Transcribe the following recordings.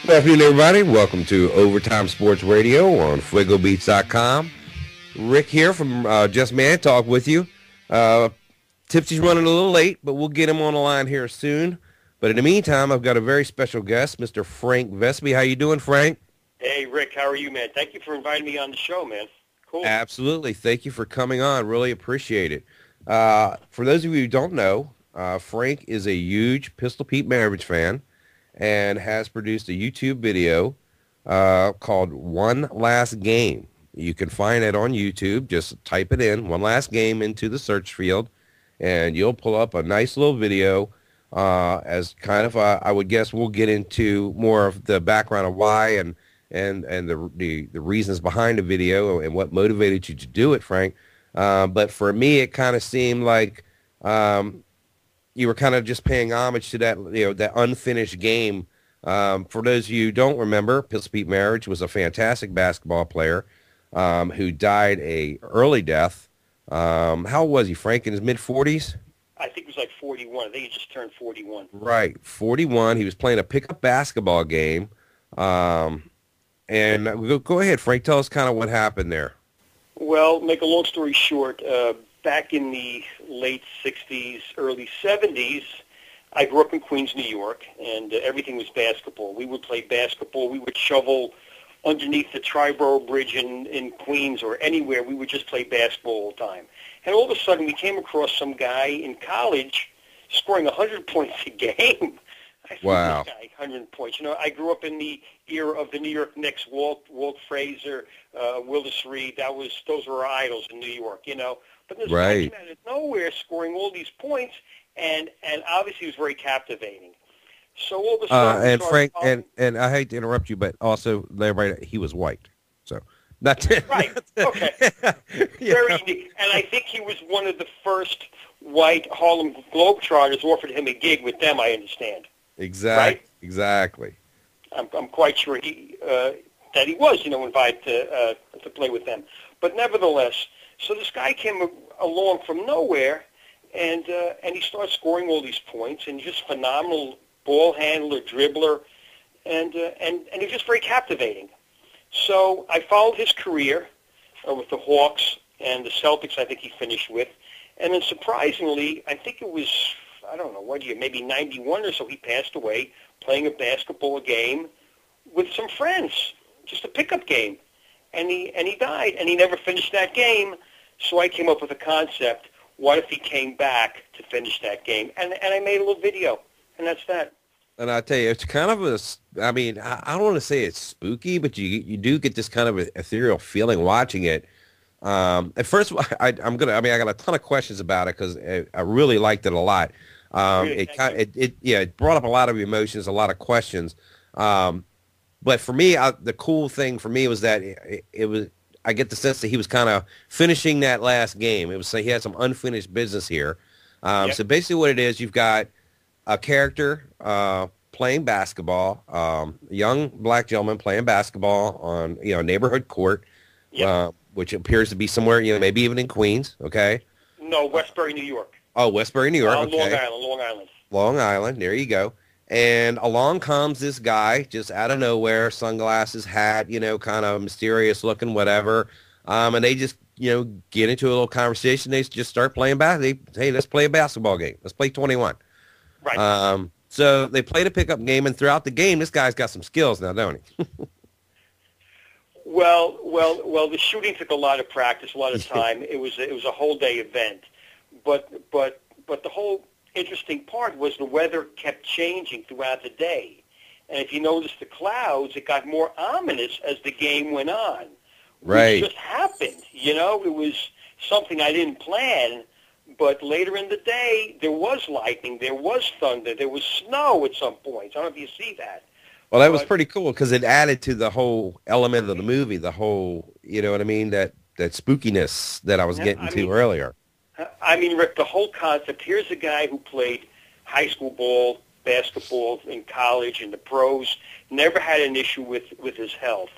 Good afternoon, everybody. Welcome to Overtime Sports Radio on FuegoBeats.com. Rick here from Just Man Talk with you. Tipsy's running a little late, but we'll get him on the line here soon. But in the meantime, I've got a very special guest, Mr. Frank Vespe. How you doing, Frank? Hey, Rick. How are you, man? Thank you for inviting me on the show, man. Cool. Absolutely. Thank you for coming on. Really appreciate it. For those of you who don't know, Frank is a huge Pistol Pete Maravich fan and has produced a YouTube video called One Last Game. You can find it on YouTube. Just type it in, One Last Game, into the search field, and you'll pull up a nice little video as kind of, I would guess we'll get into more of the background of why and the reasons behind the video and what motivated you to do it, Frank. But for me, it kind of seemed like you were kind of just paying homage to that, that unfinished game. For those of you who don't remember, Pistol Pete Maravich was a fantastic basketball player who died a early death. How old was he, Frank? In his mid-40s? I think it was like 41. I think he just turned 41. Right, 41. He was playing a pickup basketball game. And go ahead, Frank. Tell us kind of what happened there. Well, make a long story short, back in the late 60s, early 70s, I grew up in Queens, New York, and everything was basketball. We would play basketball. We would shovel underneath the Triborough Bridge in Queens or anywhere. We would just play basketball all the time. And all of a sudden, we came across some guy in college scoring 100 points a game. I said, wow. This guy, 100 points. I grew up in the era of the New York Knicks, Walt Frazier, Willis Reed. Those were our idols in New York, But this guy came out of nowhere scoring all these points, and obviously he was very captivating. So all of a sudden, and Frank, and I hate to interrupt you, but also everybody, he was white, so not right. Okay, very unique. And I think he was one of the first white Harlem Globetrotters offered him a gig with them. I understand. Exactly. Right? Exactly. I'm quite sure that he was, invited to play with them. But nevertheless, so this guy came along from nowhere, and he started scoring all these points, and just phenomenal ball handler, dribbler, and he was just very captivating. So I followed his career with the Hawks and the Celtics. I think he finished with, and then surprisingly, I think it was, I don't know what year, maybe 91 or so, he passed away playing a basketball game with some friends, just a pickup game, and he died, and he never finished that game. So I came up with a concept: what if he came back to finish that game? And I made a little video, and that's that. And I tell you, it's kind of I don't want to say it's spooky, but you do get this kind of ethereal feeling watching it. At first, I got a ton of questions about it because I really liked it a lot. Really, it brought up a lot of emotions, a lot of questions. But for me, the cool thing for me was that it was, I get the sense that he was kind of finishing that last game. It was he had some unfinished business here. So basically what it is, you've got a character playing basketball, a young black gentleman playing basketball on neighborhood court, which appears to be somewhere, maybe even in Queens, okay? No, Westbury, New York. Oh, Westbury, New York, okay. Long Island. Long Island, there you go. And along comes this guy just out of nowhere, sunglasses, hat, kind of mysterious looking, whatever. And they just, get into a little conversation. They just start playing basketball. Hey, let's play a basketball game. Let's play 21. Right. So they played a pickup game, and throughout the game, this guy's got some skills now, don't he? Well, the shooting took a lot of practice, a lot of time. It was a whole day event. But the whole interesting part was the weather kept changing throughout the day. And if you notice the clouds, it got more ominous as the game went on. Right. Which just happened. It was something I didn't plan, but later in the day, there was lightning, there was thunder, there was snow at some points. I don't know if you see that. Well, that was pretty cool because it added to the whole element of the movie, the whole, that spookiness that I was getting to earlier. I mean, Rick, the whole concept, here's a guy who played high school ball, basketball in college, in the pros, never had an issue with his health.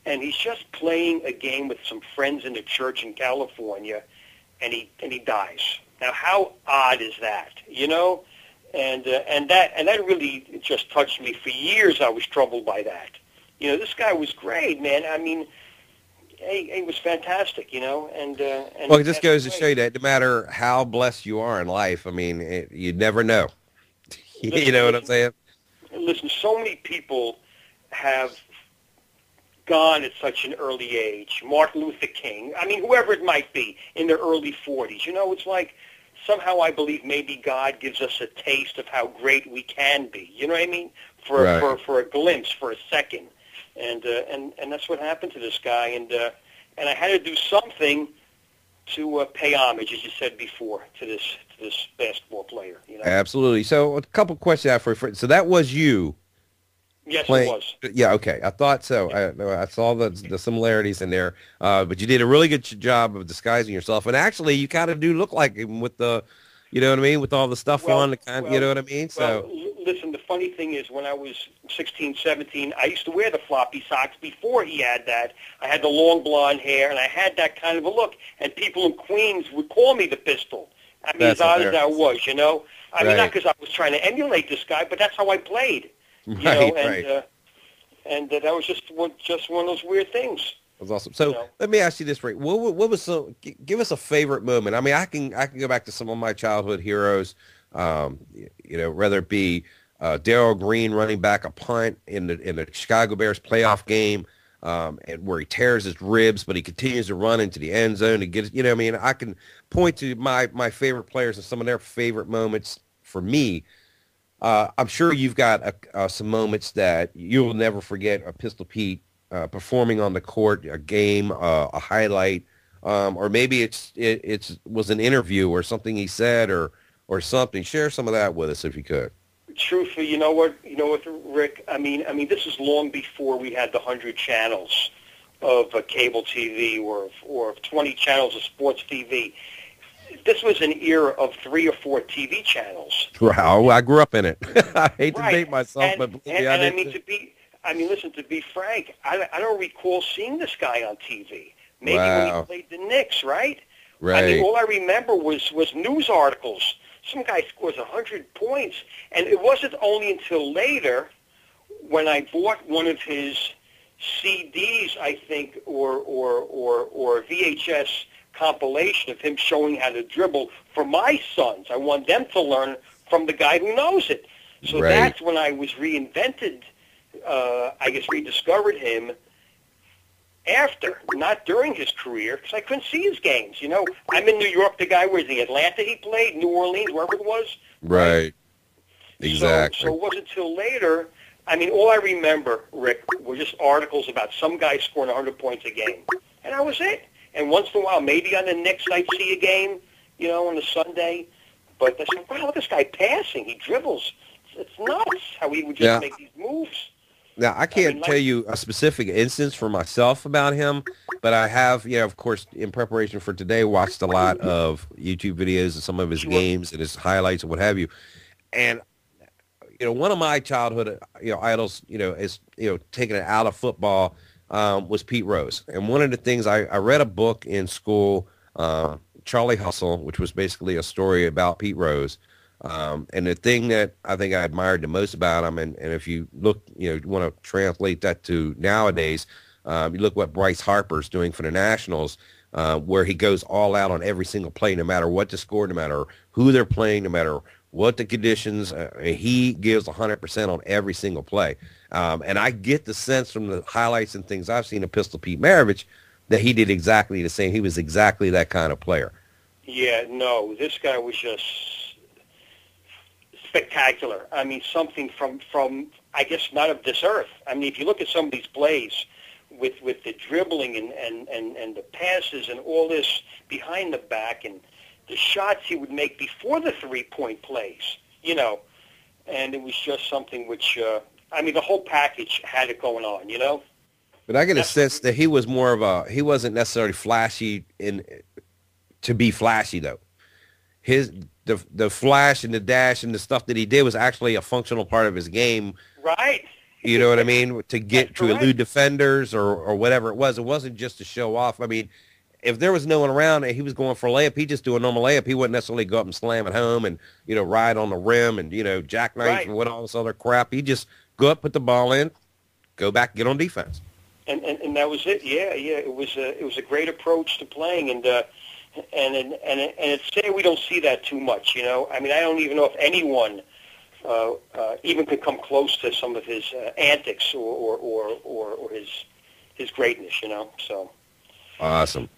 And he's just playing a game with some friends in the church in California, and he dies. Now, how odd is that? And that really just touched me. For years, I was troubled by that. You know, this guy was great, man. I mean, he was fantastic, you know. And well, it just goes to show you that no matter how blessed you are in life, I mean, you never know. Listen, you know what I'm saying? Listen, so many people have gone at such an early age. Martin Luther King, I mean, whoever it might be, in their early 40s. You know, it's like somehow I believe maybe God gives us a taste of how great we can be. You know what I mean? For a glimpse, for a second. And that's what happened to this guy. And I had to do something to pay homage, as you said before, to this basketball player. You know? Absolutely. So a couple questions out for you. So that was you. Yes, playing. It was. Yeah, okay. I thought so. Yeah. I saw the similarities in there. But you did a really good job of disguising yourself. And actually, you kind of do look like him with the, you know what I mean, with all the stuff on. You know what I mean? So. Well, listen, the funny thing is when I was 16, 17, I used to wear the floppy socks before he had that. I had the long blonde hair, and I had that kind of a look. And people in Queens would call me the Pistol. I mean, as odd as that was, you know. I mean, not because I was trying to emulate this guy, but that's how I played. You know, and that was just one of those weird things. That was awesome. So let me ask you this, Rick. What was give us a favorite moment? I mean, I can go back to some of my childhood heroes. You know, whether it be Darryl Green running back a punt in the Chicago Bears playoff game, and where he tears his ribs, but he continues to run into the end zone to get. You know, I mean, I can point to my favorite players and some of their favorite moments for me. I'm sure you've got some moments that you'll never forget. A Pistol Pete performing on the court, a game, a highlight, or maybe it was an interview or something he said or something. Share some of that with us if you could. Truthfully, you know what, Rick. I mean, this is long before we had the 100 channels of cable TV or 20 channels of sports TV. This was an era of 3 or 4 TV channels. Wow, I grew up in it. I hate to date myself, but listen, to be frank, I don't recall seeing this guy on TV. Maybe when he played the Knicks, right? Right. I mean, all I remember was news articles. Some guy scores 100 points, and it wasn't only until later when I bought one of his CDs, I think, or VHS compilation of him showing how to dribble for my sons. I want them to learn from the guy who knows it. So that's when I was rediscovered him after, not during his career, because I couldn't see his games. You know, I'm in New York. The guy was in Atlanta. He played New Orleans, wherever it was. Right. Exactly. So it wasn't until later. I mean, all I remember, Rick, were just articles about some guy scoring 100 points a game, and that was it. And once in a while, maybe on the Knicks, I'd see a game, you know, on a Sunday. But I said, wow, this guy passing. He dribbles. It's nuts how he would just make these moves. Now, I can't tell you a specific instance for myself about him, but I have, you know, of course, in preparation for today, watched a lot of YouTube videos of some of his games and his highlights and what have you. And, you know, one of my childhood, you know, idols, you know, is, you know, taking it out of football was Pete Rose. And one of the things, I read a book in school, Charlie Hustle, which was basically a story about Pete Rose. And the thing that I think I admired the most about him, and if you look, you know, you want to translate that to nowadays, you look what Bryce Harper's doing for the Nationals, where he goes all out on every single play, no matter what the score, no matter who they're playing, no matter what the conditions, he gives 100% on every single play. And I get the sense from the highlights and things I've seen of Pistol Pete Maravich that he did exactly the same. He was exactly that kind of player. Yeah, no, this guy was just spectacular. I mean, something from I guess not of this earth. I mean, if you look at some of these plays with the dribbling and the passes and all this behind the back and the shots he would make before the three-point plays, you know, and it was just something which, I mean, the whole package had it going on, you know. But I get a sense that he was more of a, he wasn't necessarily flashy to be flashy, though. The flash and the dash and the stuff that he did was actually a functional part of his game. Right. You know what I mean? To get to elude defenders or whatever it was. It wasn't just to show off. I mean, if there was no one around and he was going for a layup, he'd just do a normal layup. He wouldn't necessarily go up and slam it home and, ride on the rim and, jackknife Right. and what all this other crap. He'd just go up, put the ball in, go back, get on defense. And that was it. Yeah. It was a great approach to playing, and it's sad we don't see that too much. I mean, I don't even know if anyone even could come close to some of his antics or his greatness. So awesome.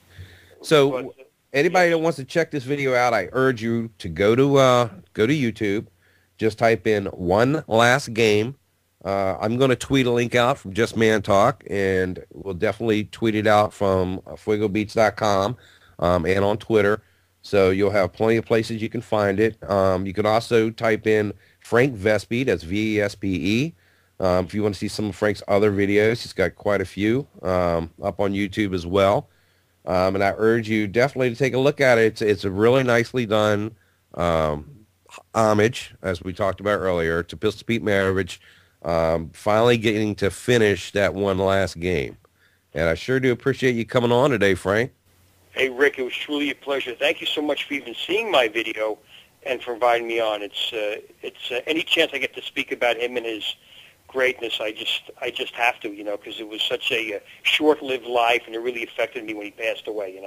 So anybody that wants to check this video out, I urge you to go to YouTube. Just type in One Last Game. I'm going to tweet a link out from Just Man Talk, and we'll definitely tweet it out from fuegobeats.com and on Twitter. So you'll have plenty of places you can find it. You can also type in Frank Vespe, that's Vespe. If you want to see some of Frank's other videos, he's got quite a few up on YouTube as well. And I urge you definitely to take a look at it. It's a really nicely done homage, as we talked about earlier, to Pistol Pete Maravich. Finally getting to finish that one last game. And I sure do appreciate you coming on today, Frank. Hey, Rick, it was truly a pleasure. Thank you so much for even seeing my video and for inviting me on. It's any chance I get to speak about him and his greatness, I just have to, because it was such a short-lived life, and it really affected me when he passed away,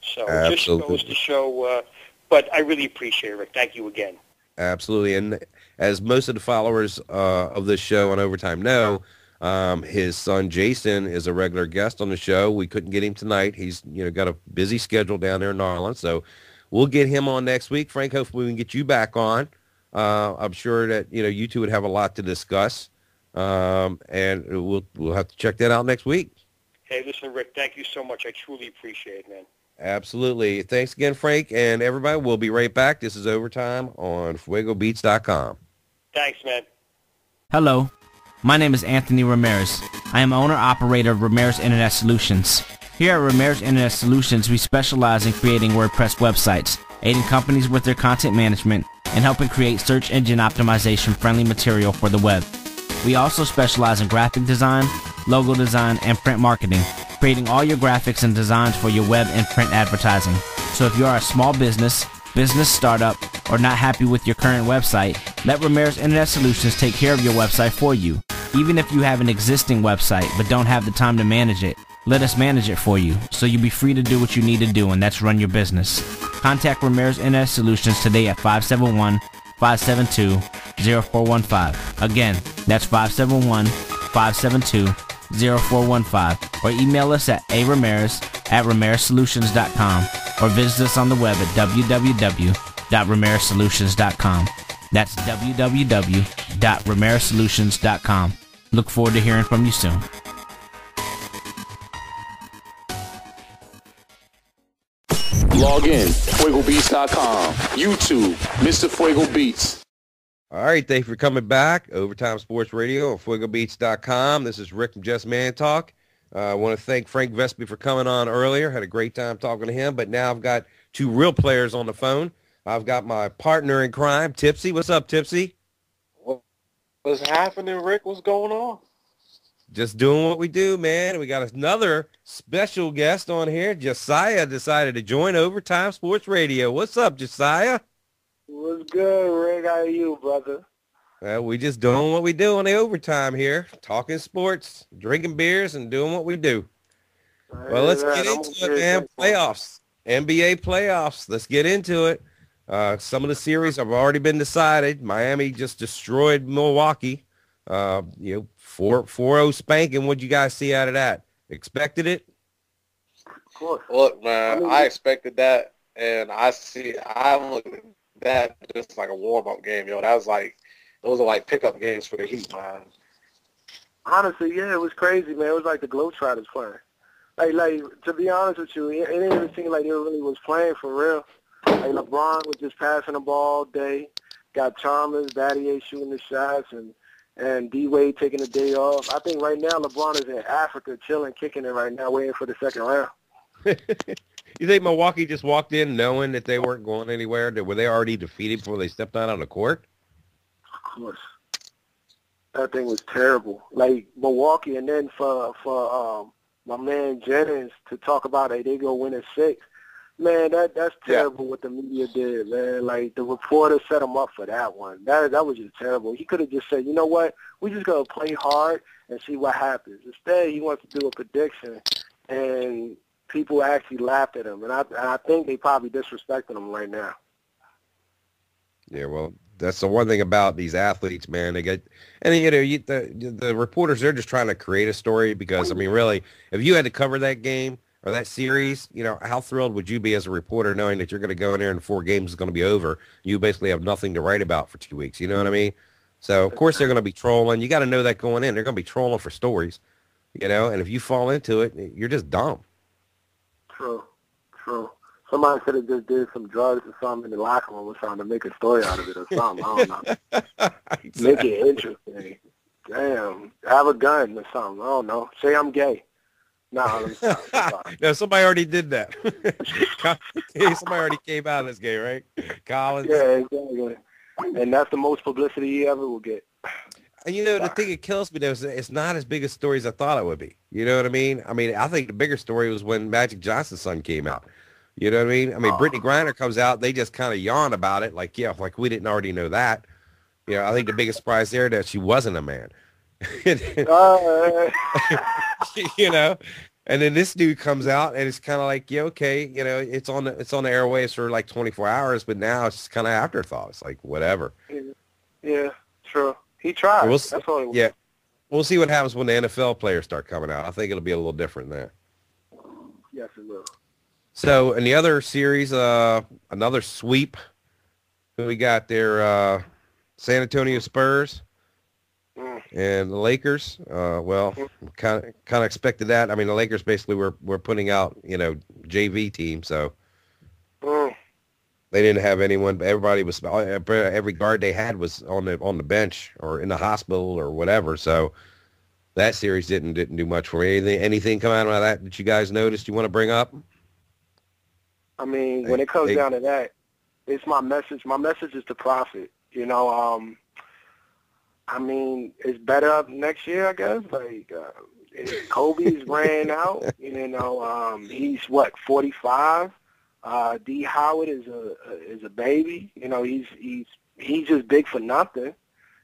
So Absolutely. It just goes to show, but I really appreciate it, Rick. Thank you again. Absolutely. And as most of the followers of this show on Overtime know, his son Jaeson is a regular guest on the show. We couldn't get him tonight. He's got a busy schedule down there in Ireland, so we'll get him on next week. Frank, hopefully we can get you back on. I'm sure that you two would have a lot to discuss, and we'll have to check that out next week. Hey, listen, Rick, thank you so much. I truly appreciate it, man. Absolutely. Thanks again, Frank, and everybody. We'll be right back. This is Overtime on fuegobeats.com. Thanks, man. Hello, my name is Anthony Ramirez. I am owner-operator of Ramirez Internet Solutions. Here at Ramirez Internet Solutions, we specialize in creating WordPress websites, aiding companies with their content management, and helping create search engine optimization-friendly material for the web. We also specialize in graphic design, logo design, and print marketing, creating all your graphics and designs for your web and print advertising. So if you are a small business startup, or not happy with your current website, let Ramirez Internet Solutions take care of your website for you. Even if you have an existing website but don't have the time to manage it, let us manage it for you, so you'll be free to do what you need to do, and that's run your business. Contact Ramirez Internet Solutions today at 571-572-0415. Again, that's 571-572-0415, or email us at aramirez@ramirezzsolutions.com, or visit us on the web at www.ramirezzsolutions.com. That's www.ramirezzsolutions.com. Look forward to hearing from you soon. Log in, fuegobeats.com, YouTube, Mr. Fuego Beats. All right, thank you for coming back. Overtime Sports Radio on fuegobeats.com. This is Rick from Just Man Talk. I want to thank Frank Vespe for coming on earlier. Had a great time talking to him, but now I've got two real players on the phone. I've got my partner in crime, Tipsy. What's up, Tipsy? What's happening, Rick? What's going on? Just doing what we do, man. We got another special guest on here. Josiah decided to join Overtime Sports Radio. What's up, Josiah? What's good, Rick? How are you, brother? We just doing what we do on the overtime here, talking sports, drinking beers, and doing what we do. Well, let's get into it, man. Playoffs, NBA playoffs. Let's get into it. Some of the series have already been decided. Miami just destroyed Milwaukee. 4-0 spanking. What'd you guys see out of that? Expected it? Of course. Look, man, I expected that, and I look at that just like a warm-up game, yo. That was like, those are like pickup games for the Heat, man. Honestly, yeah, it was crazy, man. It was like the Globetrotters playing. Like to be honest with you, it didn't even seem like they really was playing for real. Like LeBron was just passing the ball all day. Got Chalmers, Battier shooting the shots, and D-Wade taking the day off. I think right now LeBron is in Africa chilling, kicking it right now, waiting for the second round. You think Milwaukee just walked in knowing that they weren't going anywhere? Were they already defeated before they stepped out on the court? Of course. That thing was terrible. Like Milwaukee, and then for my man Jennings to talk about it. They go win at 6. Man, that's terrible what the media did, man. Like, the reporter set him up for that one. That was just terrible. He could have just said, you know what, we just got to play hard and see what happens. Instead, he wants to do a prediction, and people actually laughed at him. And I think they probably disrespecting him right now. Yeah, well, that's the one thing about these athletes, man. They get, and you know, the reporters, they're just trying to create a story because, I mean, really, if you had to cover that game or that series, you know, how thrilled would you be as a reporter knowing that you're going to go in there and 4 games is going to be over? You basically have nothing to write about for 2 weeks. You know what I mean? So, of course, they're going to be trolling. You got to know that going in. They're going to be trolling for stories, you know, and if you fall into it, you're just dumb. True. Somebody could have just did some drugs or something in the locker room or trying to make a story out of it or something. I don't know. Exactly. Make it interesting. Damn. Have a gun or something. I don't know. Say I'm gay. No, let me stop. No, somebody already did that. Somebody already came out as gay, right? Collins. Yeah, exactly. And that's the most publicity he ever will get. And, you know, the thing that kills me, though, is it's not as big a story as I thought it would be. You know what I mean? I think the bigger story was when Magic Johnson's son came out. You know what I mean? Brittany Griner comes out. They just kind of yawn about it. Like, yeah, like we didn't already know that. You know, I think the biggest surprise there that she wasn't a man. You know? And then this dude comes out, and it's kind of like, yeah, okay, you know, it's on the airwaves for like 24 hours, but now it's just kind of afterthought. It's like, whatever. Yeah, true. He tried. That's all he was. Yeah. We'll see what happens when the NFL players start coming out. I think it'll be a little different there. Yes, it will. So in the other series, another sweep. Who we got there? San Antonio Spurs and the Lakers. Well, kind of expected that. I mean, the Lakers basically were putting out, you know, JV team, so they didn't have anyone. Everybody was, every guard they had was on the bench or in the hospital or whatever. So that series didn't do much for me. Anything come out of that you guys noticed you want to bring up? I mean, when it comes down to that, it's my message. My message is to profit. You know, I mean, it's better next year, I guess. Like, Kobe's ran out. You know, he's 45. D. Howard is a baby. You know, he's just big for nothing.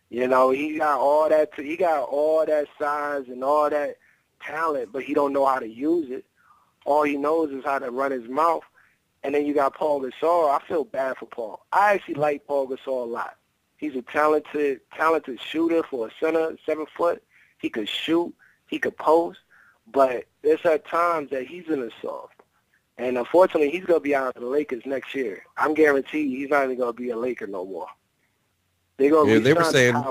You know, he got all that size and all that talent, but he don't know how to use it. All he knows is how to run his mouth. And then you got Paul Gasol. I feel bad for Paul. I actually like Paul Gasol a lot. He's a talented shooter for a center, 7 foot. He could shoot. He could post. But there's at times that he's in a soft. And unfortunately, he's going to be out of the Lakers next year. I'm guaranteed he's not even going to be a Laker no more. They're going to they were saying,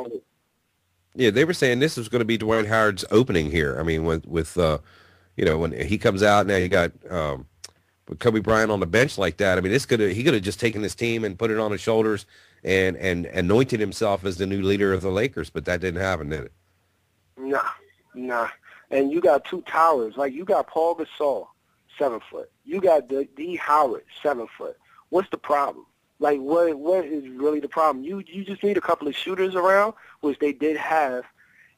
they were saying this was going to be Dwight Howard's opening here. I mean, with you know, when he comes out, now you got with Kobe Bryant on the bench like that. I mean, he could have just taken this team and put it on his shoulders and anointed himself as the new leader of the Lakers, but that didn't happen, did it? Nah. And you got 2 towers. Like, you got Paul Gasol, 7 foot. You got D. Howard, 7 foot. What's the problem? Like, what is really the problem? You just need a couple of shooters around, which they did have,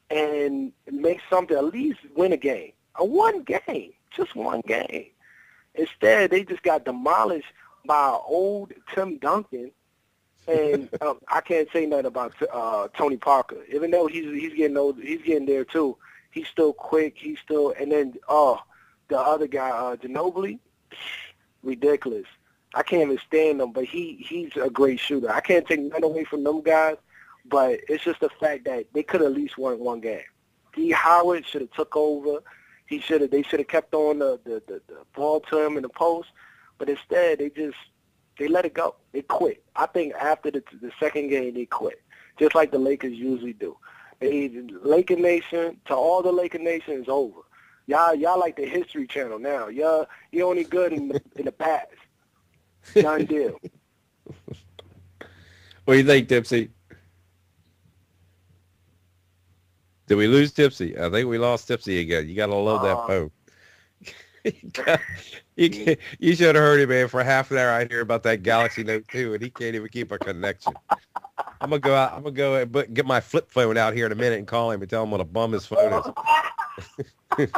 and make something, at least win a game. One game. Just one game. Instead, they just got demolished by old Tim Duncan, and I can't say nothing about Tony Parker. Even though he's getting old, he's getting there too. He's still quick. And then the other guy, Ginobili, ridiculous. I can't even stand him, but he's a great shooter. I can't take nothing away from them guys, but it's just the fact that they could at least won one game. D. Howard should have took over. They should have kept on the ball to him in the post, but instead they let it go. They quit. I think after the second game they quit, just like the Lakers usually do. Laker Nation, to all the Laker Nation, is over. Y'all like the History Channel now. You're only good in the past. Done deal. What do you think, Tipsy? Did we lose Tipsy? I think we lost Tipsy again. You got to load that phone. You should have heard him, man. For half an hour, I hear about that Galaxy Note 2, and he can't even keep a connection. I'm gonna go out. I'm gonna go and get my flip phone out here in a minute and call him and tell him what a bum his phone is.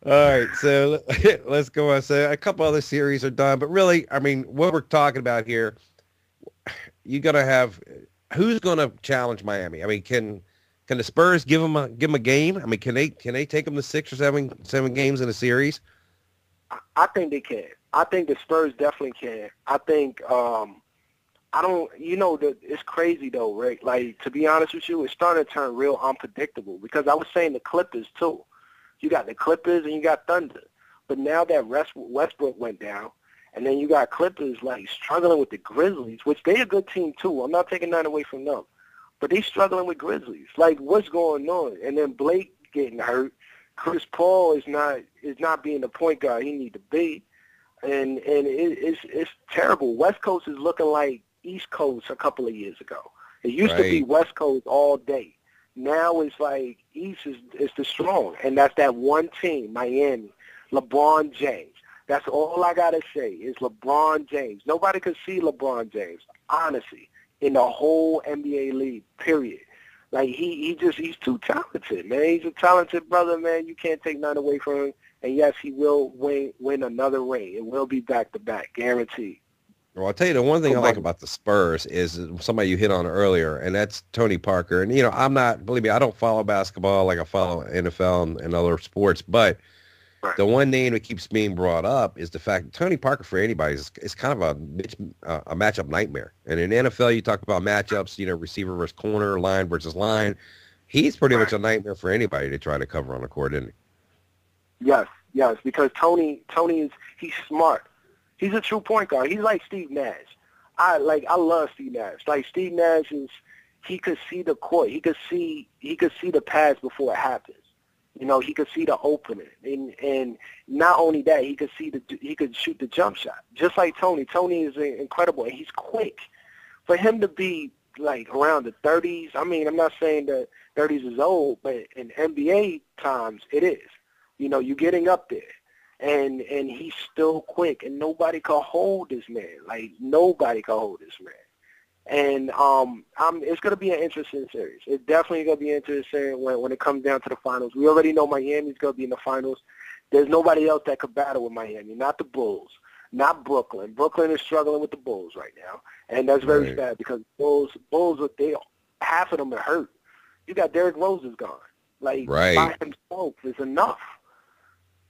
All right, so let's go on. So a couple other series are done, but really, I mean, what we're talking about here, you got to have who's going to challenge Miami. I mean, can the Spurs give them a game? I mean, can they take them to 6 or 7 games in a series? I think they can. I think the Spurs definitely can. I think I don't. It's crazy though, Rick. Like, to be honest with you, it's starting to turn real unpredictable because I was saying the Clippers too. You got the Clippers and you got Thunder. But now that Westbrook went down, and then you got Clippers like struggling with the Grizzlies, which they a good team too. I'm not taking that away from them. But they struggling with Grizzlies. Like, what's going on? And then Blake getting hurt. Chris Paul is not being the point guard he need to be. And it's terrible. West Coast is looking like East Coast a couple of years ago. It used to be West Coast all day. Now it's like East is the strong, and that's that one team, Miami, LeBron James. That's all I got to say is LeBron James. Nobody could see LeBron James, honestly, in the whole NBA league, period. Like, he's too talented, man. He's a talented brother, man. You can't take none away from him. And, yes, he will win another ring. It will be back-to-back, guaranteed. Well, I'll tell you, the one thing I like about the Spurs is somebody you hit on earlier, and that's Tony Parker. And, believe me, I don't follow basketball like I follow NFL and other sports, but the one name that keeps being brought up is the fact that Tony Parker, for anybody, is kind of a matchup nightmare. And in NFL, you talk about matchups, receiver versus corner, line versus line. He's pretty much a nightmare for anybody to try to cover on the court, isn't he? Yes, because Tony he's smart. He's a true point guard. He's like Steve Nash. I love Steve Nash. Like, Steve Nash he could see the court. He could see the pass before it happens. He could see the opening, and not only that, he could shoot the jump shot, just like Tony. Tony is incredible, and he's quick. For him to be like around the 30s, I mean, I'm not saying that 30s is old, but in NBA times, it is. You're getting up there, and he's still quick, and nobody can hold this man. Like, nobody can hold this man. And it's going to be an interesting series. It's definitely going to be interesting when it comes down to the finals. We already know Miami's going to be in the finals. There's nobody else that could battle with Miami, not the Bulls, not Brooklyn. Brooklyn is struggling with the Bulls right now, and that's very sad because Bulls, half of them are hurt. You got Derrick Rose is gone. Like, by himself is enough.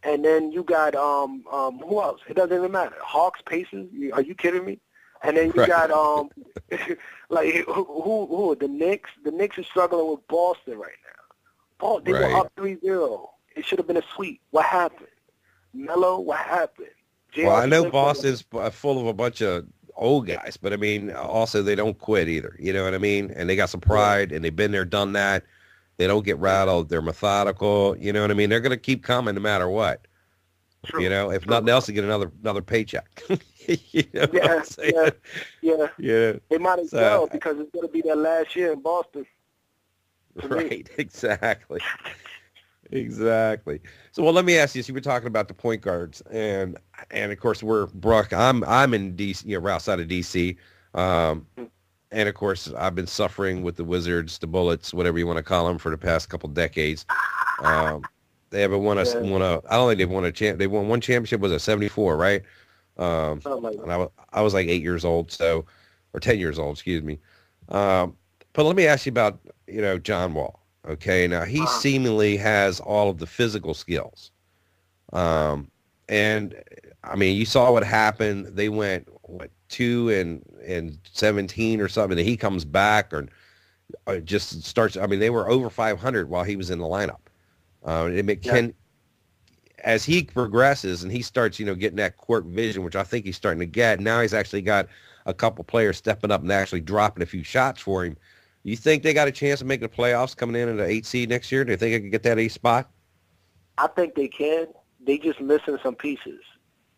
And then you got who else? It doesn't even matter. Hawks, Pacers. Are you kidding me? And then you got like who the Knicks. The Knicks are struggling with Boston right now. They were up 3-0. It should have been a sweep. What happened? Melo, what happened? Well, I know Boston's full of a bunch of old guys, but I mean, also they don't quit either. You know what I mean? And they got some pride, and they've been there, done that. They don't get rattled. They're methodical. You know what I mean? They're going to keep coming no matter what. True. If nothing else, to get another paycheck. Yeah. They might as well, because it's going to be their last year in Boston. Right. Exactly. Exactly. So, well, let me ask you. So, you were talking about the point guards, and of course, I'm in DC, we're outside of DC, and of course, I've been suffering with the Wizards, the Bullets, whatever you want to call them, for the past couple decades. They haven't won I don't think they've won a champ. They won one championship, was it 74, right? And I was like 8 years old, or 10 years old, excuse me. But let me ask you about, John Wall. Okay, now he seemingly has all of the physical skills. And I mean, you saw what happened. They went 2-17 or something, and he comes back or just starts. I mean, they were over 500 while he was in the lineup. As he progresses and he starts, getting that court vision, which I think he's starting to get. Now he's actually got a couple players stepping up and actually dropping a few shots for him. You think they got a chance of making the playoffs coming in at the 8 seed next year? Do you think they can get that 8 spot? I think they can. They just missing some pieces.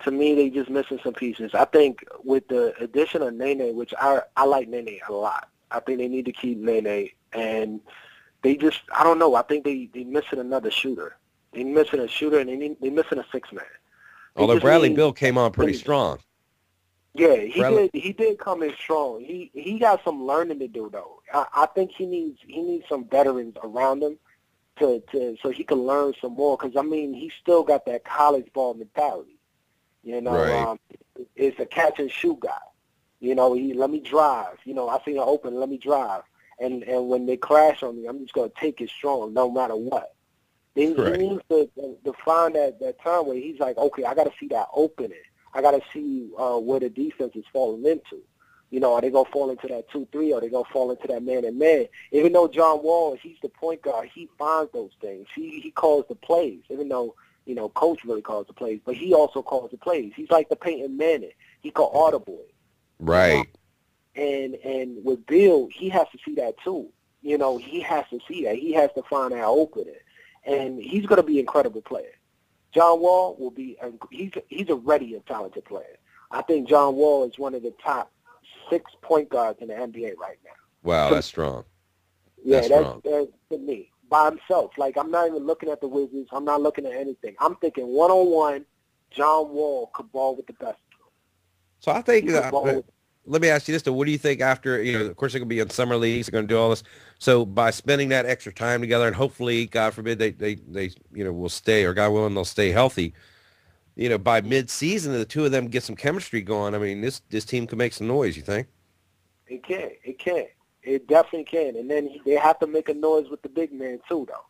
To me, they just missing some pieces. I think with the addition of Nene, which I like Nene a lot. I think they need to keep Nene, and they just, I don't know. I think they missing another shooter. They missing a shooter, and they missing a 6-man. Although Bradley Beal came on pretty strong. Yeah, he did come in strong. He got some learning to do though. I think he needs some veterans around him so he can learn some more. Because, I mean, he still got that college ball mentality. You know, Right. It's a catch and shoot guy. You know, he let me drive. You know, I see him open, let me drive. And when they crash on me, I'm just going to take it strong no matter what. He Right. needs to find that time where he's like, okay, I got to see that opening. I got to see where the defense is falling into. You know, are they going to fall into that 2-3? Or are they going to fall into that man-and-man? Even though John Wall, he's the point guard, he finds those things. He calls the plays, even though, you know, Coach really calls the plays. But he also calls the plays. He's like the Peyton Manning. He can audible it. Right. You know? And with Bill, he has to see that too. You know, he has to see that. He has to find that opening. And he's going to be an incredible player. John Wall will be he's already a talented player. I think John Wall is one of the top 6 point guards in the NBA right now. Wow, that's strong. Yeah, That's that's to me. By himself. Like, I'm not even looking at the Wizards. I'm not looking at anything. I'm thinking one-on-one, John Wall could ball with the best. So I think He could ball with let me ask you this, though. What do you think after, you know, of course, they're going to be in summer leagues. They're going to do all this. So by spending that extra time together, and hopefully, God forbid, they you know, will stay, or God willing, they'll stay healthy. You know, by mid-season, the two of them get some chemistry going. I mean, this team can make some noise, you think? It can. It can. It definitely can. And then they have to make a noise with the big man, too, though.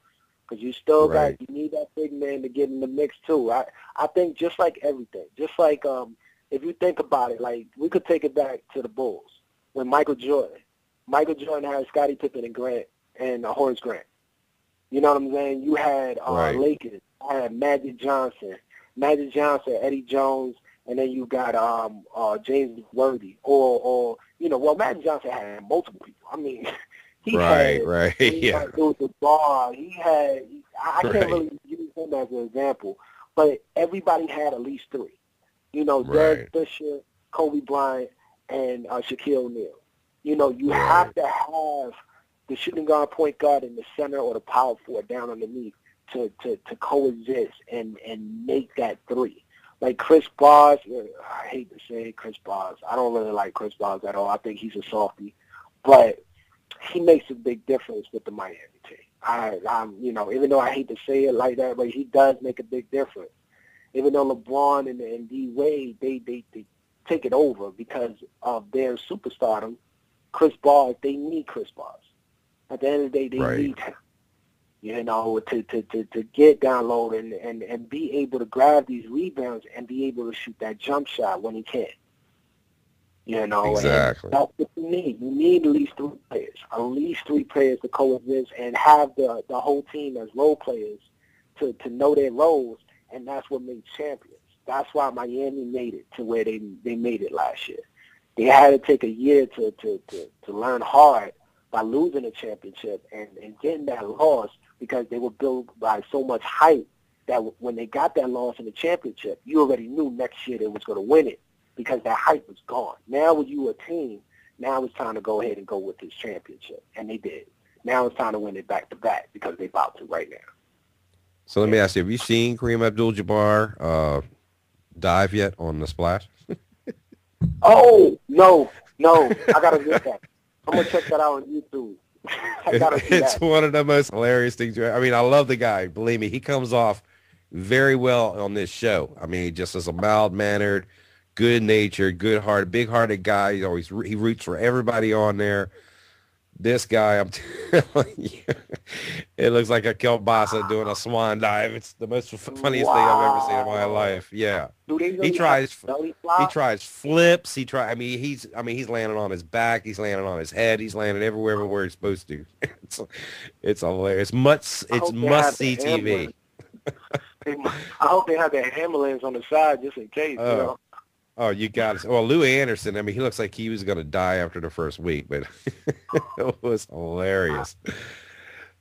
Because you still Right. you need that big man to get in the mix, too. I think just like everything, just like if you think about it, like, we could take it back to the Bulls when Michael Jordan had Scottie Pippen and Grant and Horace Grant. You know what I'm saying? You had Right. Lakers. I had Magic Johnson, Eddie Jones, and then you got James Worthy. Or you know, well, Magic Johnson had multiple people. I mean, he Right, had right, yeah. the bar. He had. I can't Right. really use him as an example, but everybody had at least 3. You know, Right. Derek Fisher, Kobe Bryant, and Shaquille O'Neal. You know, you have to have the shooting guard, point guard in the center, or the power forward down underneath to coexist and make that 3. Like Chris Bosh, I hate to say it, Chris Bosh. I don't really like Chris Bosh at all. I think he's a softie. But he makes a big difference with the Miami team. I'm, you know, even though I hate to say it like that, but he does make a big difference. Even though LeBron and D Wade, they take it over because of their superstardom. Chris Bosh, they need Chris Bosh. At the end of the day, they Right. need him. You know, to get down low and be able to grab these rebounds and be able to shoot that jump shot when he can. You know, Exactly. and that's what you need. You need at least 3 players, at least 3 players to coexist and have the whole team as role players to know their roles, and that's what made champions. That's why Miami made it to where they made it last year. They had to take a year to learn hard by losing a championship and getting that loss because they were built by so much hype that when they got that loss in the championship, you already knew next year they was going to win it because that hype was gone. Now with you a team, now it's time to go ahead and go with this championship, and they did. Now it's time to win it back-to-back because they're about to right now. So let me ask you, have you seen Kareem Abdul-Jabbar dive yet on the splash? Oh, no, I got to get that. I'm going to check that out on YouTube. I got to see It's that. one of the most hilarious things. I mean, I love the guy. Believe me, he comes off very well on this show. I mean, just as a mild-mannered, good-natured, good-hearted, big-hearted guy. He roots for everybody on there. This guy, I'm telling you, it looks like a kielbasa doing a swan dive. It's the most funniest thing I've ever seen in my life. Yeah. Do they really He tries have belly flop? flips. I mean, he's landing on his back. He's landing on his head. He's landing everywhere where he's supposed to. It's hilarious. It's must see TV. I hope they have the ambulance on the side just in case. You know? Oh, you got it. Well, Lou Anderson, I mean, he looks like he was going to die after the first week, but it was hilarious.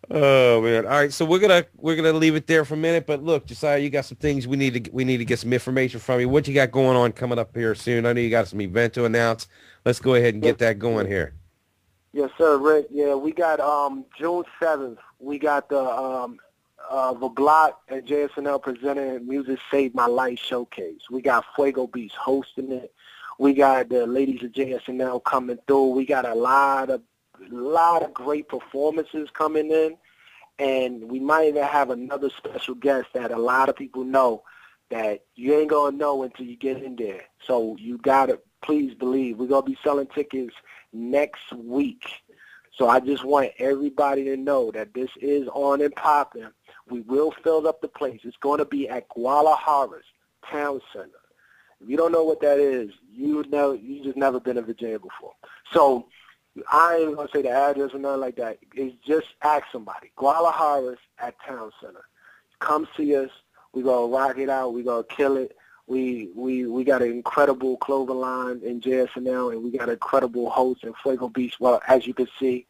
Oh man! All right, so we're gonna leave it there for a minute. But look, Josiah, you got some things we need to get some information from you. What you got going on coming up here soon? I know you got some event to announce. Let's go ahead and get that going here. Yes, sir, Rick. Yeah, we got June 7th. We got the Block and JSNL presenting Music Saved My Life Showcase. We got Fuego Beats hosting it. We got the ladies of JSNL coming through. We got a lot of great performances coming in. And we might even have another special guest that a lot of people know that you ain't going to know until you get in there. So you got to please believe. We're going to be selling tickets next week. So I just want everybody to know that this is on and popping. We will fill up the place. It's going to be at Guadalajara's Town Center. If you don't know what that is, you just never been in Virginia before. So I ain't going to say the address or nothing like that. It's just ask somebody. Guadalajara's at Town Center. Come see us. We're going to rock it out. We're going to kill it. We got an incredible clothing line in JSNL, and we got an incredible host in Fuego Beach. Well, as you can see,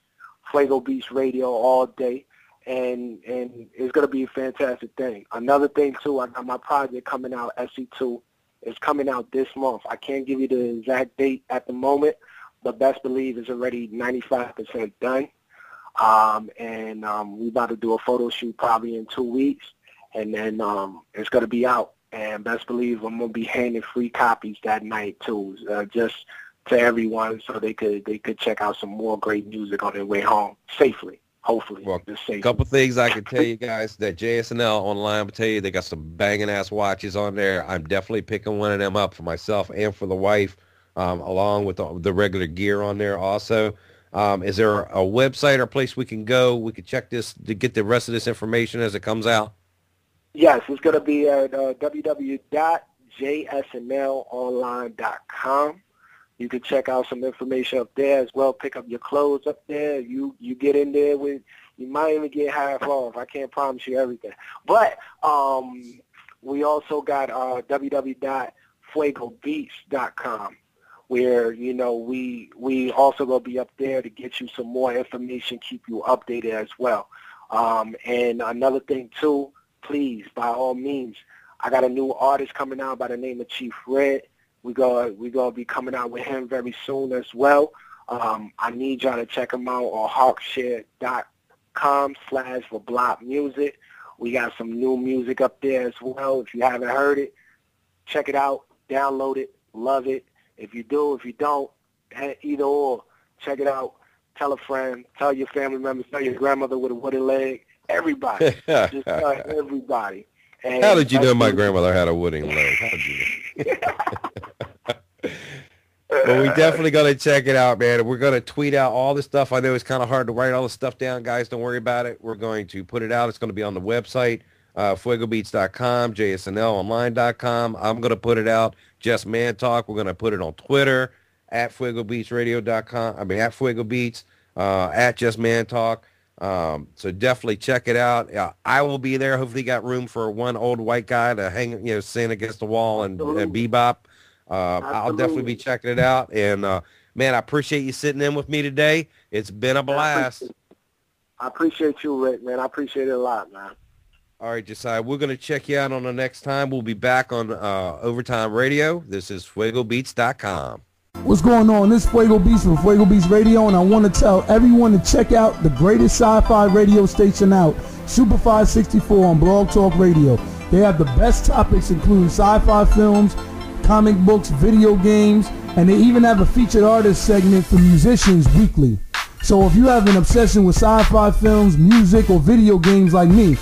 Fuego Beach Radio all day, and it's going to be a fantastic thing. Another thing, too, I got my project coming out, SC2. It's coming out this month. I can't give you the exact date at the moment, but best believe it's already 95% done. We about to do a photo shoot probably in 2 weeks, and then it's going to be out. And best believe I'm going to be handing free copies that night, too, just to everyone so they could check out some more great music on their way home safely, hopefully. Well, just safely. A couple things I can tell you guys that JSNL online will tell you they got some banging-ass watches on there. I'm definitely picking one of them up for myself and for the wife, along with the regular gear on there also. Is there a website or place we can go? We can check this to get the rest of this information as it comes out? Yes, it's going to be at www.jsnlonline.com. You can check out some information up there as well. Pick up your clothes up there. You get in there with, you might even get half off. I can't promise you everything. But we also got www.fuegobeats.com, where, we also going to be up there to get you some more information, keep you updated as well. And another thing, too, please, by all means, I got a new artist coming out by the name of Chief Red. We gonna be coming out with him very soon as well. I need y'all to check him out on hawkshare.com/TheBlockMusic. We got some new music up there as well. If you haven't heard it, check it out, download it, love it. If you do, if you don't, either or, check it out. Tell a friend, tell your family members, tell your grandmother with a wooden leg. Everybody. Just everybody. And how did you know my grandmother had a wooden leg? How did you know? Well, we definitely got to check it out, man. We're going to tweet out all this stuff. I know it's kind of hard to write all this stuff down, guys. Don't worry about it. We're going to put it out. It's going to be on the website, fuegobeats.com, jsnlonline.com. I'm going to put it out, Just Man Talk. We're going to put it on Twitter, at fuegobeatsradio.com. I mean, at Fuego Beats, at Just Man Talk. So definitely check it out. I will be there. Hopefully got room for one old white guy to hang, stand against the wall and bebop. I'll definitely be checking it out. And, man, I appreciate you sitting in with me today. It's been a blast. I appreciate you, Rick, man. I appreciate it a lot, man. All right, Josiah, we're going to check you out on the next time. We'll be back on Overtime Radio. This is FuegoBeats.com. What's going on? This is Fuego Beats from Fuego Beats Radio, and I want to tell everyone to check out the greatest sci-fi radio station out, Super 564 on Blog Talk Radio. They have the best topics, including sci-fi films, comic books, video games, and they even have a featured artist segment for musicians weekly. So if you have an obsession with sci-fi films, music, or video games like me,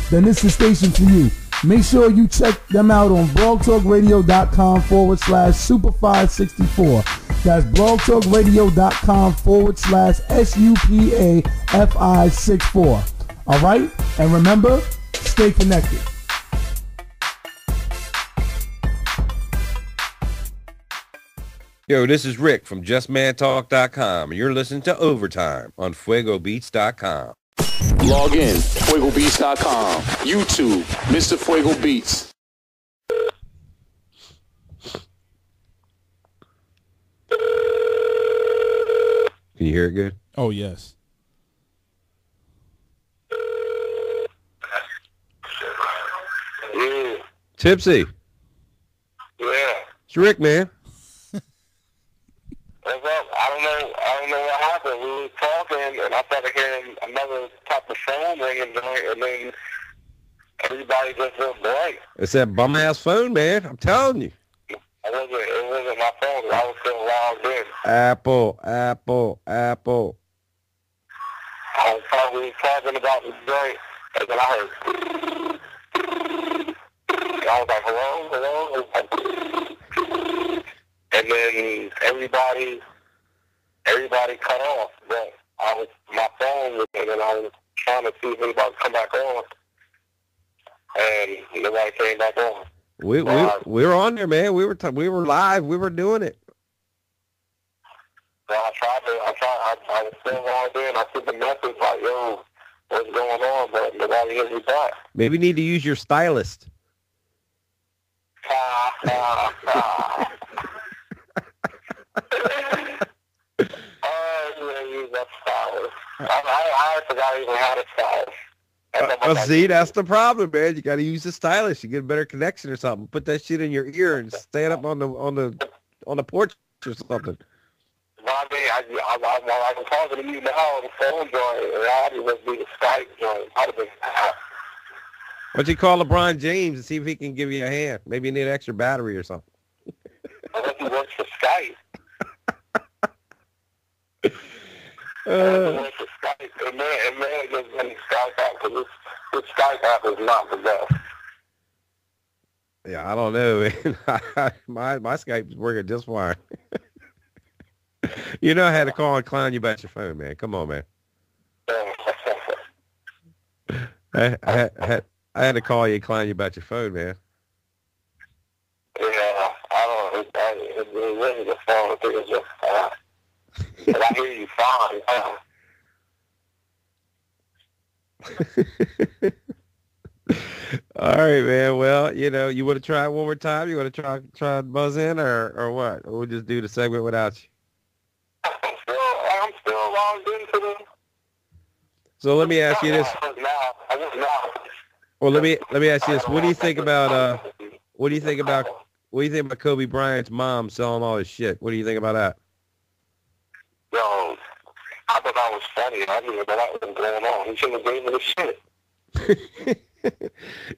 then this is the station for you. Make sure you check them out on blogtalkradio.com/Super564. That's blogtalkradio.com/SUPAFI64. All right? And remember, stay connected. Yo, this is Rick from JustManTalk.com, and you're listening to Overtime on FuegoBeats.com. Log in, FuegoBeats.com, YouTube, Mr. Fuego Beats. Can you hear it good? Oh, yes. Tipsy. Yeah. It's Rick, man. What's up? I don't know what happened. We were talking, and I started hearing another type of phone ringing, and then everybody just went blank. It's that bum-ass phone, man. I'm telling you. It wasn't my phone. I was still logged in. Apple. I was talking about the joint, and then I heard, I was like, hello? And then everybody cut off. But my phone was, and then I was trying to see if anybody would come back on, and nobody came back on. We were on there, man. We were live. We were doing it. So I was still on there, and I sent the message like, yo, what's going on? But nobody hit me back. Maybe you need to use your stylist. I forgot I even had a stylist. See, that's the problem, man. You got to use the stylist. You get a better connection or something. Put that shit in your ear and stand up on the porch or something. I mean, I'm talking to you now on the phone joint, and I didn't be the Skype joint. I'd have been. Why don't you call LeBron James and see if he can give you a hand? Maybe you need an extra battery or something. Unless he works for Skype. Uh, And man just been Skype app because this Skype app is not the best. Yeah, I don't know, man. my Skype's working just fine. You know I had to call and clown you about your phone, man. Come on, man. I had to call you and clown you about your phone, man. Yeah, I don't. It really just phone. I think it's just. But I hear you fine. All right, man. Well, you want to try it one more time? You want to try and buzz in or what? Or we'll just do the segment without you. I'm still logged into the. So let me ask you this. I just now. Well, let me ask you this. What do you think about Kobe Bryant's mom selling all his shit? What do you think about that? Yo, I thought that was funny. I didn't even know what was going on. He shouldn't have gave me the shit.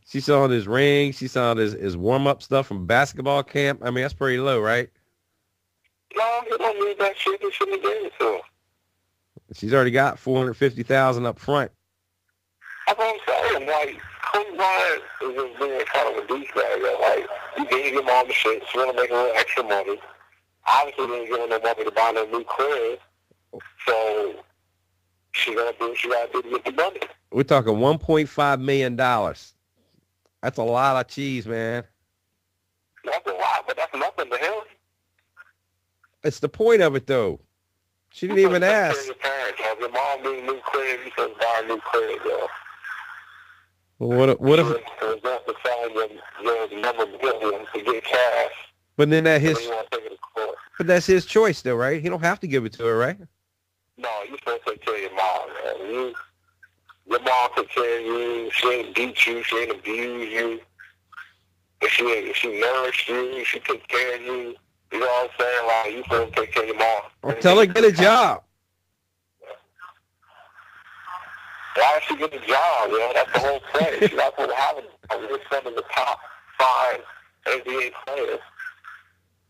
She's selling his ring. She's selling his warm-up stuff from basketball camp. I mean, that's pretty low, right? No, he don't need that shit. He shouldn't have gave it to him. She's already got $450,000 up front. That's what I'm saying. Like, Kobe Bryant is just being kind of a douchebag. Like, you gave your mom the shit. She want to make a little extra money. Obviously, didn't give her no money to buy no new crib. So, she gonna do what she gotta do to get the money. We're talking $1.5 million. That's a lot of cheese, man. That's a lot, but that's nothing to him. It's the point of it, though. She didn't even ask. Your parents, if your mom needs a new crib, you should buy a new crib, yo. Well, what if? It's just to selling your memorabilia to get cash. But then but that's his choice, though, right? He don't have to give it to her, right? No, you're supposed to take care of your mom, man. Your mom took care of you. She ain't beat you. She ain't abused you. If she nourished you, she took care of you. You know what I'm saying? Like, you supposed to take care of your mom. Or tell her get a job. Why did she get the job, yo? That's the whole point. She's not supposed to have it. You're some of the top 5 NBA players.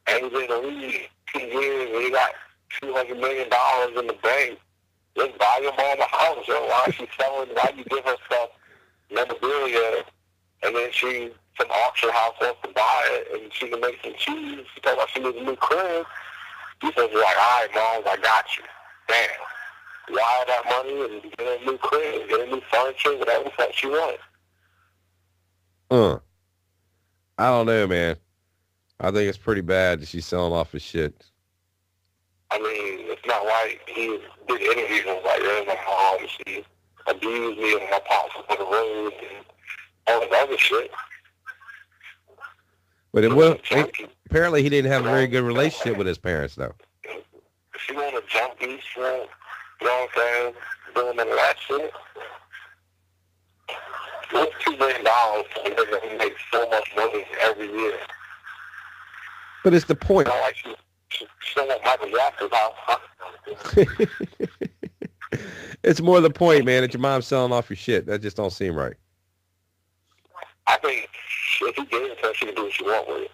And he's in the league 2 years and he got $200 million in the bank. Just buy your mom a house, yo. Why is she selling? Why you give her stuff, memorabilia, and then some auction house wants to buy it and she can make some cheese. She talking about she needs a new crib. You supposed to be like, all right, mom, I got you. Damn. Wire that money and get a new crib, get a new furniture, whatever the fuck she wants. I don't know, man. I think it's pretty bad that she's selling off his shit. I mean, it's not like he did interviews and was like, there's my mom, she abused me and my pops was on the road and all this other shit. But apparently he didn't have a very good relationship with his parents, though. She want a junkie, she want, you know what I'm saying, doing none of that shit. What's $2 million for a nigga who makes so much money every year? But it's the point. Not like she don't want Michael Jackson's house. It's more the point, man, that your mom's selling off your shit. That just don't seem right. I think if he gave it to her, she can do what she want with it.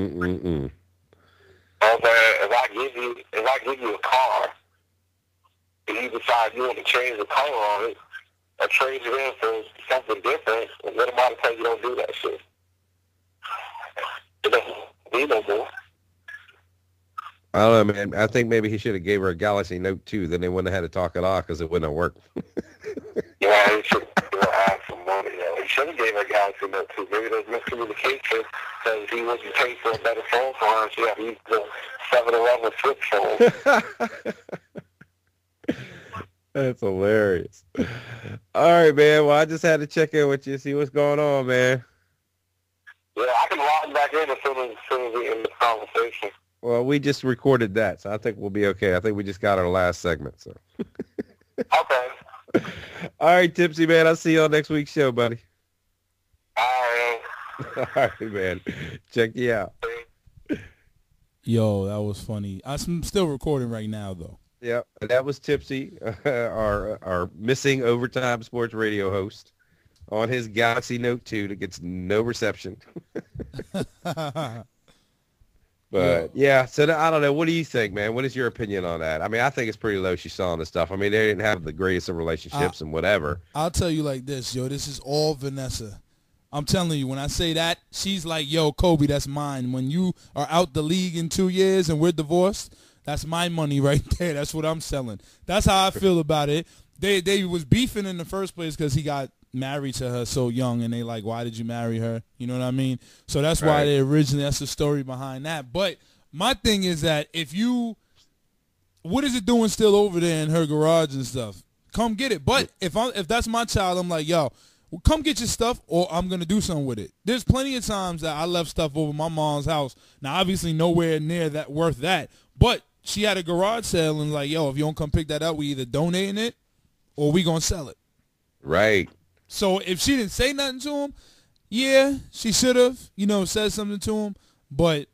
Okay. If I give you a car if you decide you want to change the color on it or trade it in for something different, and let them out and tell you don't do that shit. It doesn't need no more. I don't know, man. I think maybe he should have gave her a Galaxy Note 2. Then they wouldn't have had to talk it off because it wouldn't have worked. Yeah, he should have some money. He should have gave her a Galaxy Note 2. Maybe there's miscommunication because he wasn't paying for a better phone for her. She had to use the 7-Eleven flip phone. That's hilarious. All right, man. Well, I just had to check in with you, see what's going on, man. Yeah, I can log back in as soon as we end the conversation. Well, we just recorded that, so I think we'll be okay. I think we just got our last segment. So. Okay. All right, Tipsy, man. I'll see you on next week's show, buddy. All right. All right, man. Check you out. Yo, that was funny. I'm still recording right now, though. Yeah, that was Tipsy, our missing Overtime Sports Radio host, on his Galaxy Note 2 that gets no reception. But, yeah, so I don't know. What do you think, man? What is your opinion on that? I mean, I think it's pretty low she's selling this stuff. I mean, they didn't have the greatest of relationships and whatever. I'll tell you like this, yo. This is all Vanessa. I'm telling you, when I say that, she's like, yo, Kobe, that's mine. When you are out the league in 2 years and we're divorced, that's my money right there. That's what I'm selling. That's how I feel about it. They was beefing in the first place because he got married to her so young, and they like, why did you marry her? You know what I mean? So that's why that's the story behind that. But my thing is that what is it doing still over there in her garage and stuff? Come get it. But if that's my child, I'm like, yo, well, come get your stuff, or I'm going to do something with it. There's plenty of times that I left stuff over my mom's house. Now, obviously, nowhere near that worth that. But she had a garage sale and like, yo, if you don't come pick that up, we either donating it or we going to sell it. Right. So if she didn't say nothing to him, yeah, she should have, said something to him. But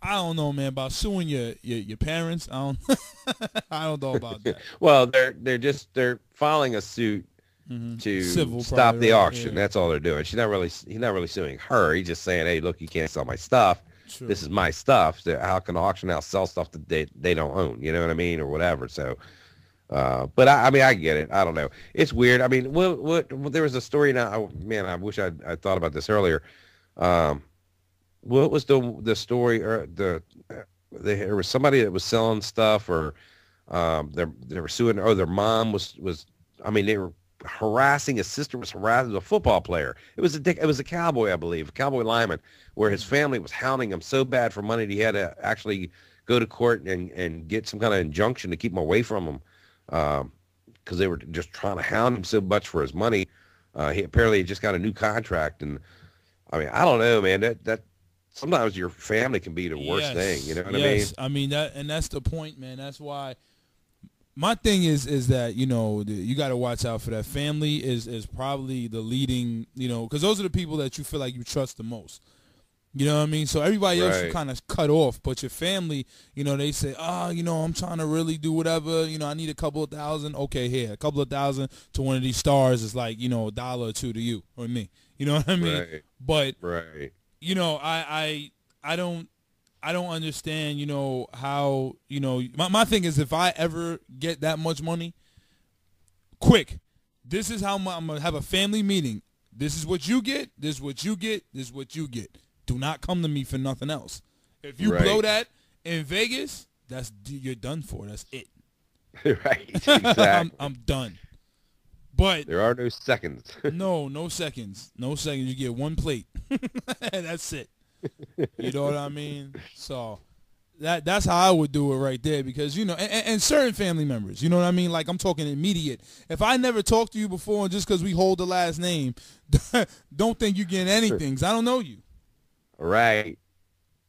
I don't know, man, about suing your parents. I don't know about that. Well, they're filing a suit to stop the auction. Yeah. That's all they're doing. He's not really suing her. He's just saying, hey, look, you can't sell my stuff. True. This is my stuff. So how can the auction house sell stuff that they don't own? You know what I mean, or whatever. So. But I mean, I get it. I don't know. It's weird. I mean, what there was a story now. Man, I wish I thought about this earlier. What was the story? Or there was somebody that was selling stuff, or they were suing. Oh, their mom was. I mean, they were harassing. His sister was harassing a football player. It was a cowboy, I believe, a cowboy lineman, where his family was hounding him so bad for money that he had to actually go to court and get some kind of injunction to keep him away from him. Because they were just trying to hound him so much for his money. He apparently just got a new contract, and I mean, I don't know, man. That sometimes your family can be the worst thing. You know what I mean? Yes, I mean that's the point, man. That's why my thing is that you got to watch out for that. Family is probably the leading, because those are the people that you feel like you trust the most. You know what I mean? So everybody else you kind of cut off, but your family, they say, I'm trying to really do whatever. I need a couple of thousand. Okay, here, a couple of thousand to one of these stars is like, $1 or $2 to you or me. You know what I mean? Right. But I don't understand. How my thing is, if I ever get that much money, quick, this is how I'm gonna have a family meeting. This is what you get. This is what you get. This is what you get. Do not come to me for nothing else. If you blow that in Vegas, you're done for. That's it. Right. Exactly. I'm done. But there are no seconds. No seconds. No seconds. You get one plate. That's it. You know what I mean? So that's how I would do it right there, because and certain family members, you know what I mean? Like, I'm talking immediate. If I never talked to you before, and just because we hold the last name, don't think you get anything. 'Cause I don't know you. Right.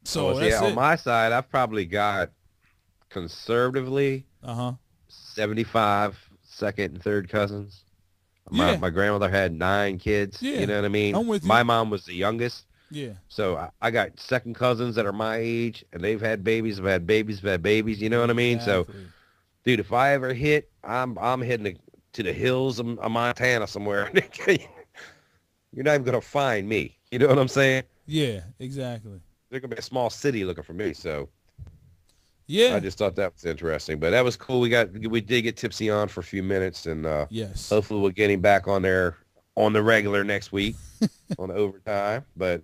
So on my side, I've probably got conservatively 75 second and third cousins. My grandmother had 9 kids. Yeah. You know what I mean? I'm with you. My mom was the youngest. Yeah. So I got second cousins that are my age, and they've had babies. I've had babies. You know what I mean? Exactly. So, dude, if I ever hit, I'm heading to the hills of Montana somewhere. You're not even gonna find me. You know what I'm saying? Yeah, exactly. There's going to be a small city looking for me, so. Yeah. I just thought that was interesting. But that was cool. We did get Tipsy on for a few minutes, and Yes. hopefully we'll get him back on there on the regular next week on overtime. But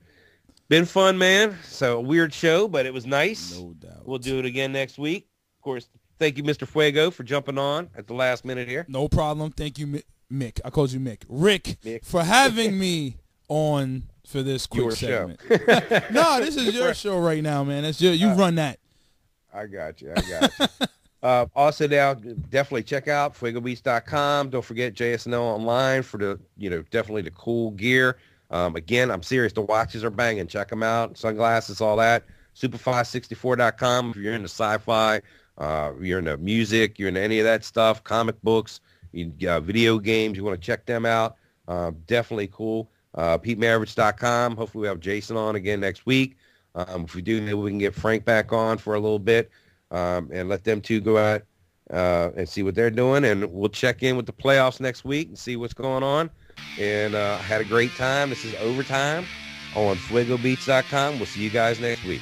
been fun, man. So a weird show, but it was nice. No doubt. We'll do it again next week. Of course, thank you, Mr. Fuego, for jumping on at the last minute here. No problem. Thank you, Mick. I called you Mick. Rick, Mick. for having me on for this quick Your segment. show. No, this is your show right now, man. It's you run that. I got you. Also now, definitely check out FuegoBeats.com. Don't forget JSNL online for the, definitely the cool gear. Again, I'm serious. The watches are banging. Check them out. Sunglasses, all that. Superfly64.com if you're into sci-fi, you're into music, you're into any of that stuff, comic books, video games, you want to check them out. Definitely cool. PeteMaravich.com. Hopefully we have Jaeson on again next week. If we do, maybe we can get Frank back on for a little bit and let them two go out and see what they're doing. And we'll check in with the playoffs next week and see what's going on. And I had a great time. This is Overtime on FuegoBeats.com. We'll see you guys next week.